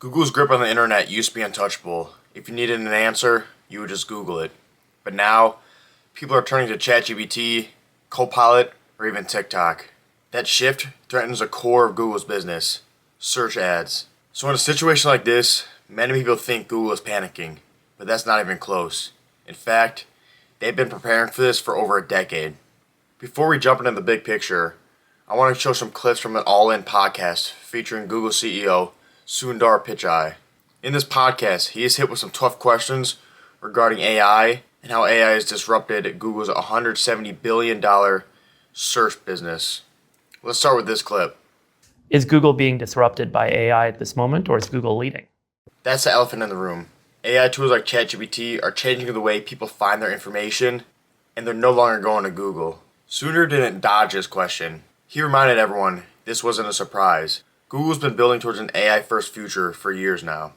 Google's grip on the internet used to be untouchable. If you needed an answer, you would just Google it. But now, people are turning to ChatGPT, Copilot, or even TikTok. That shift threatens the core of Google's business, search ads. So in a situation like this, many people think Google is panicking, but that's not even close. In fact, they've been preparing for this for over a decade. Before we jump into the big picture, I want to show some clips from an All-In podcast featuring Google CEO Sundar Pichai. In this podcast, he is hit with some tough questions regarding AI and how AI has disrupted Google's $170 billion search business. Let's start with this clip. Is Google being disrupted by AI at this moment, or is Google leading? That's the elephant in the room. AI tools like ChatGPT are changing the way people find their information, and they're no longer going to Google. Sundar didn't dodge this question. He reminded everyone this wasn't a surprise. Google's been building towards an AI-first future for years now.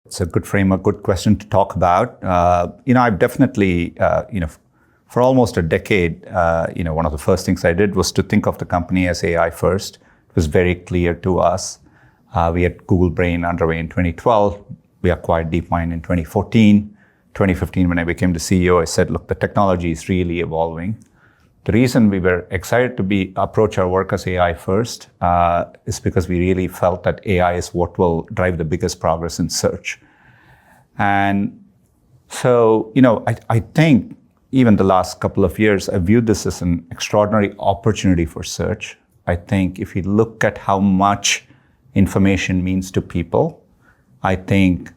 It's a good framework, good question to talk about. I've definitely, for almost a decade, one of the first things I did was to think of the company as AI first. It was very clear to us. We had Google Brain underway in 2012. We acquired DeepMind in 2014. 2015, when I became the CEO, I said, look, the technology is really evolving. The reason we were excited to approach our work as AI first is because we really felt that AI is what will drive the biggest progress in search. And so, I think even the last couple of years, I viewed this as an extraordinary opportunity for search. I think if you look at how much information means to people, I think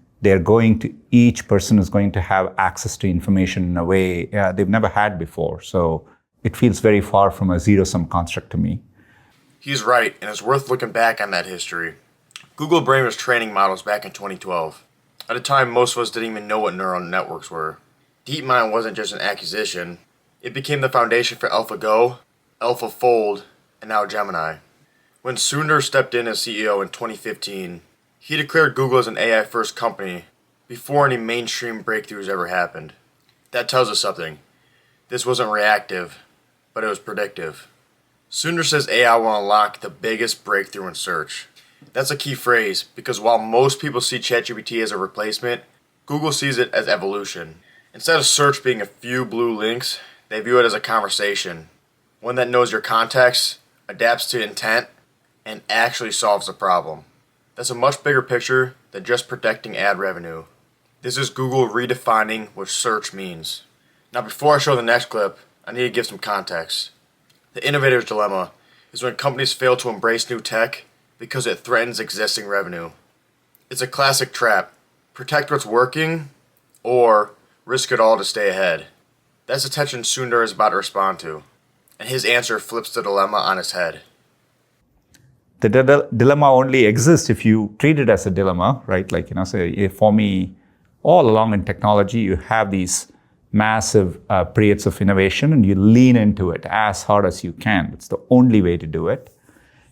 each person is going to have access to information in a way they've never had before. So it feels very far from a zero-sum construct to me. He's right, and it's worth looking back on that history. Google Brain was training models back in 2012. At the time, most of us didn't even know what neural networks were. DeepMind wasn't just an acquisition. It became the foundation for AlphaGo, AlphaFold, and now Gemini. When Sundar stepped in as CEO in 2015, he declared Google as an AI-first company before any mainstream breakthroughs ever happened. That tells us something. This wasn't reactive, but it was predictive. Sundar says AI will unlock the biggest breakthrough in search. That's a key phrase because while most people see ChatGPT as a replacement, Google sees it as evolution. Instead of search being a few blue links, they view it as a conversation. One that knows your context, adapts to intent, and actually solves the problem. That's a much bigger picture than just protecting ad revenue. This is Google redefining what search means. Now before I show the next clip, I need to give some context. The Innovators Dilemma is when companies fail to embrace new tech because it threatens existing revenue. It's a classic trap. Protect what's working or risk it all to stay ahead. That's the tension Sundar is about to respond to. And his answer flips the dilemma on its head. The dilemma only exists if you treat it as a dilemma, right? For me, all along in technology, you have these massive periods of innovation and you lean into it as hard as you can. It's the only way to do it.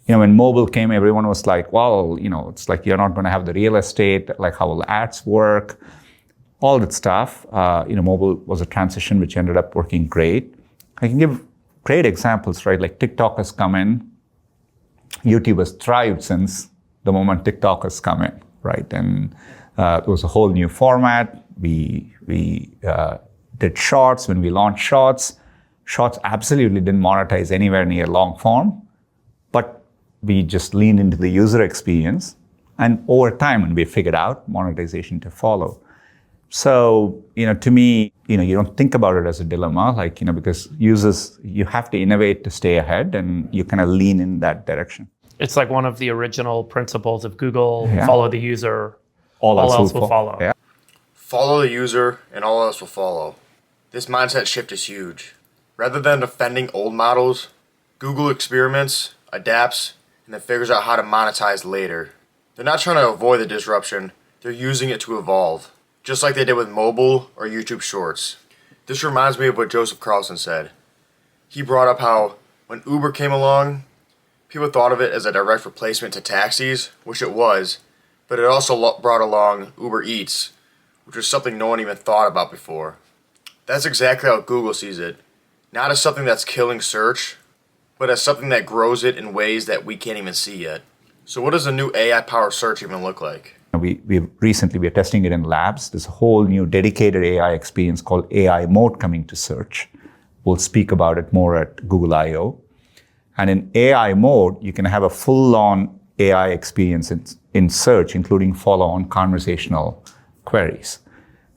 When mobile came, everyone was like, well, it's like you're not going to have the real estate, like how will ads work? All that stuff. Mobile was a transition which ended up working great. I can give great examples, right? Like TikTok has come in. YouTube has thrived since the moment TikTok has come in, right? And it was a whole new format. We did Shorts. When we launched Shorts absolutely didn't monetize anywhere near long form, but we just leaned into the user experience. And over time, when we figured out monetization to follow. So, to me, you don't think about it as a dilemma, because users, you have to innovate to stay ahead and you kind of lean in that direction. It's like one of the original principles of Google, follow the user, all else will follow. Yeah. Follow the user and all else will follow. This mindset shift is huge. Rather than defending old models, Google experiments, adapts, and then figures out how to monetize later. They're not trying to avoid the disruption, they're using it to evolve. Just like they did with mobile or YouTube Shorts. This reminds me of what Joseph Carlson said. He brought up how when Uber came along, people thought of it as a direct replacement to taxis, which it was, but it also brought along Uber Eats, which was something no one even thought about before. That's exactly how Google sees it. Not as something that's killing search, but as something that grows it in ways that we can't even see yet. So what does a new AI-powered search even look like? We are testing it in labs. There's a whole new dedicated AI experience called AI Moat coming to search. We'll speak about it more at Google I/O. And in AI mode, you can have a full-on AI experience in search, including follow-on conversational queries.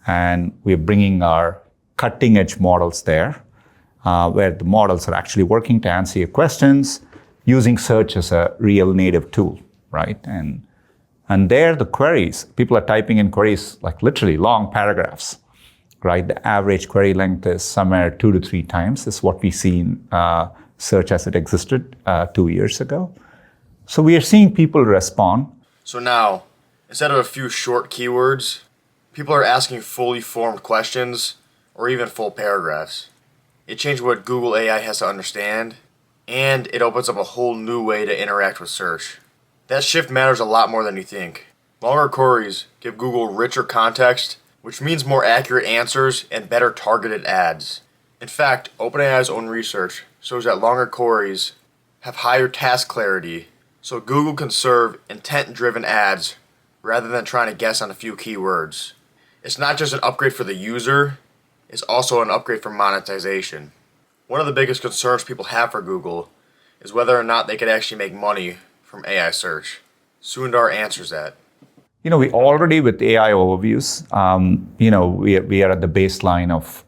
And we're bringing our cutting-edge models there, where the models are actually working to answer your questions using search as a real native tool, right? And there, the queries, people are typing in queries like literally long paragraphs, right? The average query length is somewhere 2 to 3 times is what we see in search as it existed 2 years ago. So we are seeing people respond. So now, instead of a few short keywords, people are asking fully formed questions or even full paragraphs. It changed what Google AI has to understand, and it opens up a whole new way to interact with search. That shift matters a lot more than you think. Longer queries give Google richer context, which means more accurate answers and better targeted ads. In fact, OpenAI's own research shows that longer queries have higher task clarity, so Google can serve intent-driven ads rather than trying to guess on a few keywords. It's not just an upgrade for the user, it's also an upgrade for monetization. One of the biggest concerns people have for Google is whether or not they could actually make money from AI search. Sundar answers that. We already with AI overviews, we are at the baseline of,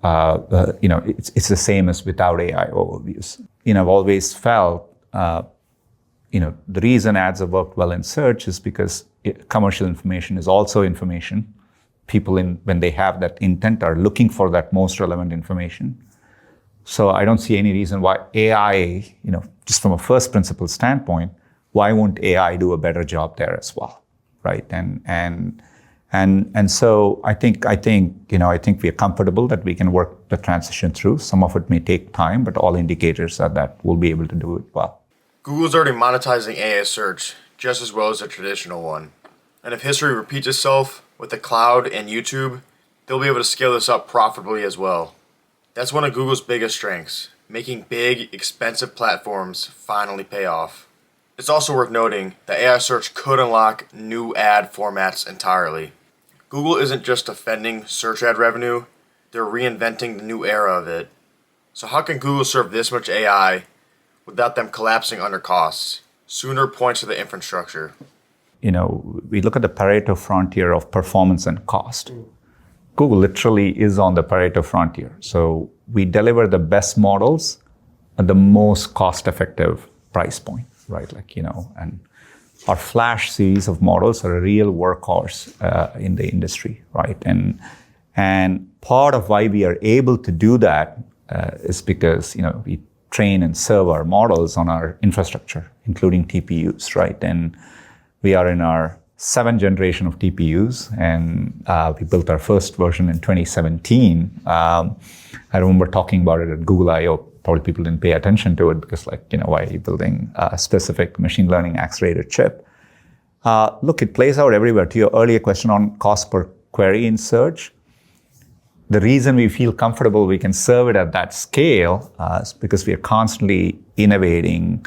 it's the same as without AI overviews. I've always felt, the reason ads have worked well in search is because commercial information is also information. People, when they have that intent, are looking for that most relevant information. So I don't see any reason why AI, just from a first principle standpoint, why won't AI do a better job there as well? Right, and so I think we are comfortable that we can work the transition through. Some of it may take time, but all indicators are that we'll be able to do it well. Google's already monetizing AI search just as well as the traditional one, and if history repeats itself with the cloud and YouTube, they'll be able to scale this up profitably as well. That's one of Google's biggest strengths, making big, expensive platforms finally pay off. It's also worth noting that AI search could unlock new ad formats entirely. Google isn't just defending search ad revenue, they're reinventing the new era of it. So how can Google serve this much AI without them collapsing under costs? Sundar points to the infrastructure. We look at the Pareto frontier of performance and cost. Google literally is on the Pareto frontier. So we deliver the best models at the most cost-effective price point. Right, and our Flash series of models are a real workhorse in the industry, right? And part of why we are able to do that is because we train and serve our models on our infrastructure, including TPUs, right? And we are in our 7th generation of TPUs, and we built our first version in 2017. I remember talking about it at Google I/O. Probably people didn't pay attention to it because, why are you building a specific machine learning accelerator chip? Look, it plays out everywhere. To your earlier question on cost per query in search, the reason we feel comfortable we can serve it at that scale is because we are constantly innovating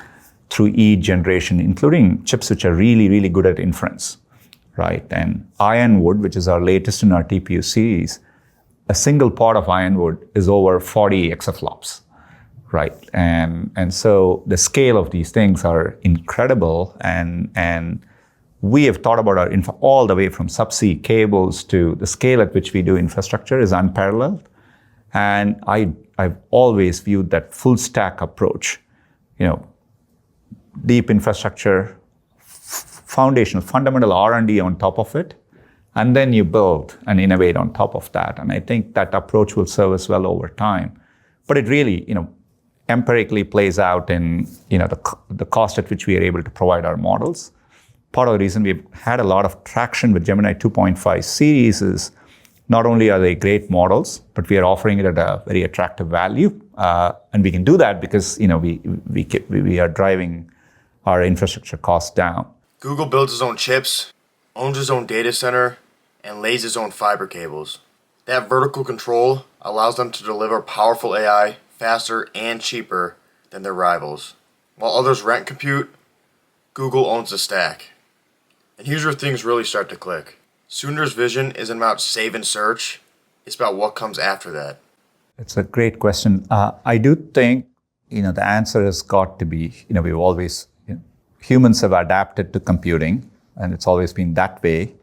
through each generation, including chips which are really, really good at inference, right? And Ironwood, which is our latest in our TPU series, a single part of Ironwood is over 40 exaflops. Right, and so the scale of these things are incredible, and we have thought about our info all the way from subsea cables to the scale at which we do infrastructure is unparalleled. And I've always viewed that full stack approach, deep infrastructure, foundational, fundamental R&D on top of it, and then you build and innovate on top of that. And I think that approach will serve us well over time. But it really, empirically plays out in the cost at which we are able to provide our models. Part of the reason we've had a lot of traction with Gemini 2.5 series is not only are they great models, but we are offering it at a very attractive value, and we can do that because we are driving our infrastructure costs down. Google builds its own chips, owns its own data center, and lays its own fiber cables. That vertical control allows them to deliver powerful AI faster and cheaper than their rivals. While others rent compute, Google owns the stack. And here's where things really start to click. Sundar's vision isn't about saving search, it's about what comes after that. It's a great question. I do think, the answer has got to be, we've always, humans have adapted to computing, and it's always been that way.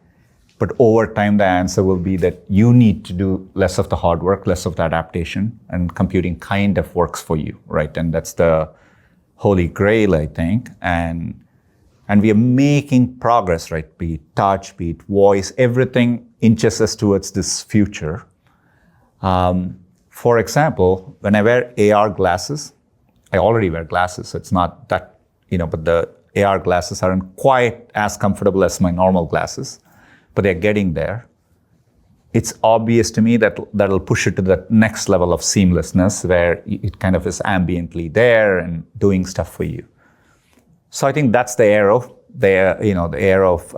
But over time, the answer will be that you need to do less of the hard work, less of the adaptation, and computing kind of works for you, right? And that's the holy grail, I think. And we are making progress, right? Be it touch, be it voice, everything inches us towards this future. For example, when I wear AR glasses, I already wear glasses, so it's not that, but the AR glasses aren't quite as comfortable as my normal glasses, but they're getting there. It's obvious to me that that'll push it to the next level of seamlessness where it kind of is ambiently there and doing stuff for you. So I think that's the era of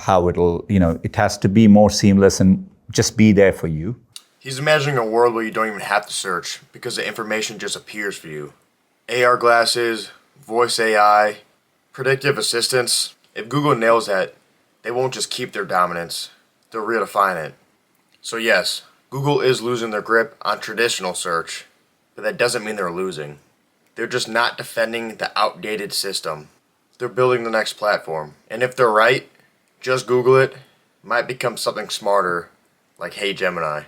how it'll, it has to be more seamless and just be there for you. He's imagining a world where you don't even have to search because the information just appears for you. AR glasses, voice AI, predictive assistance. If Google nails that, they won't just keep their dominance, they'll redefine it. So yes, Google is losing their grip on traditional search, but that doesn't mean they're losing. They're just not defending the outdated system. They're building the next platform. And if they're right, just Google it, might become something smarter, like Hey Gemini.